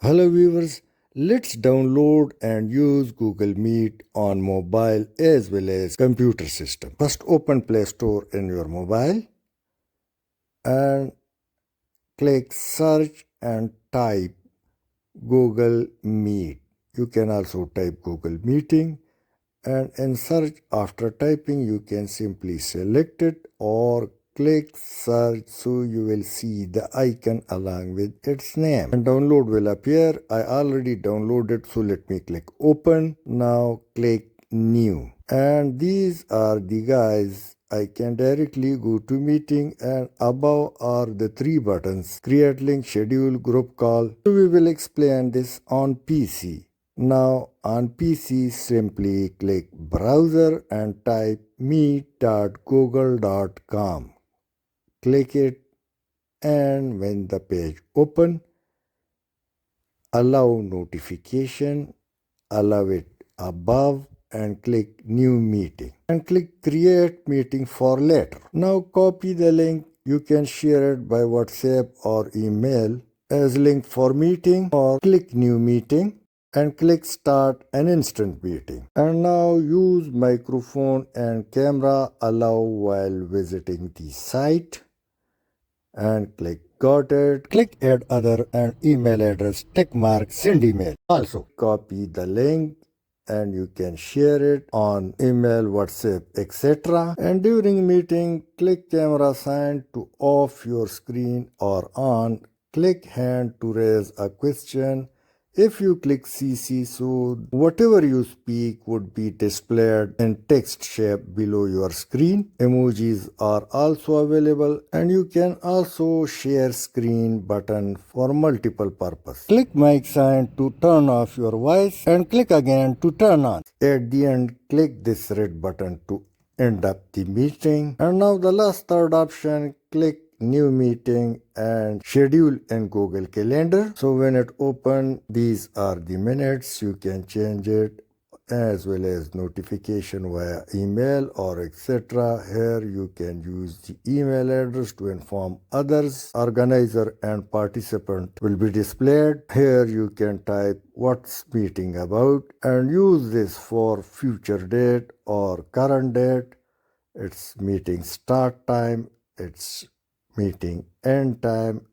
Hello viewers, let's download and use Google Meet on mobile as well as computer system. First open Play Store in your mobile and click search and type Google Meet. You can also type Google Meeting, and in search after typing you can simply select it or click search, so you will see the icon along with its name and download will appear. I already downloaded, so let me click open. Now click new, and these are the guys. I can directly go to meeting, and above are the three buttons: create link, schedule, group call. So we will explain this on PC. Now on PC, simply click browser and type meet.google.com. Click it, and when the page open, allow notification, allow it above, and click new meeting and click create meeting for later. Now copy the link. You can share it by WhatsApp or email as link for meeting, or click new meeting and click start an instant meeting. And now use microphone and camera allow while visiting the site and click got it. Click add other and email address, tick mark send email. Also copy the link and you can share it on email, WhatsApp, etc. And during meeting, click camera sign to off your screen or on. Click hand to raise a question. If you click CC, so whatever you speak would be displayed in text shape below your screen. Emojis are also available, and you can also share screen button for multiple purpose. Click mic sign to turn off your voice and click again to turn on. At the end, click this red button to end up the meeting. And now the last third option, click new meeting and schedule in Google Calendar. So when it open, these are the minutes. You can change it as well as notification via email or etc. Here you can use the email address to inform others. Organizer and participant will be displayed. Here you can type what's meeting about and use this for future date or current date. It's meeting start time, it's meeting end time,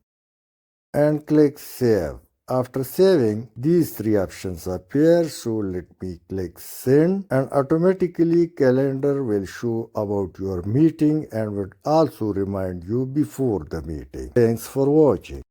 and click save. After saving, these three options appear, so let me click send, and automatically calendar will show about your meeting and will also remind you before the meeting. Thanks for watching.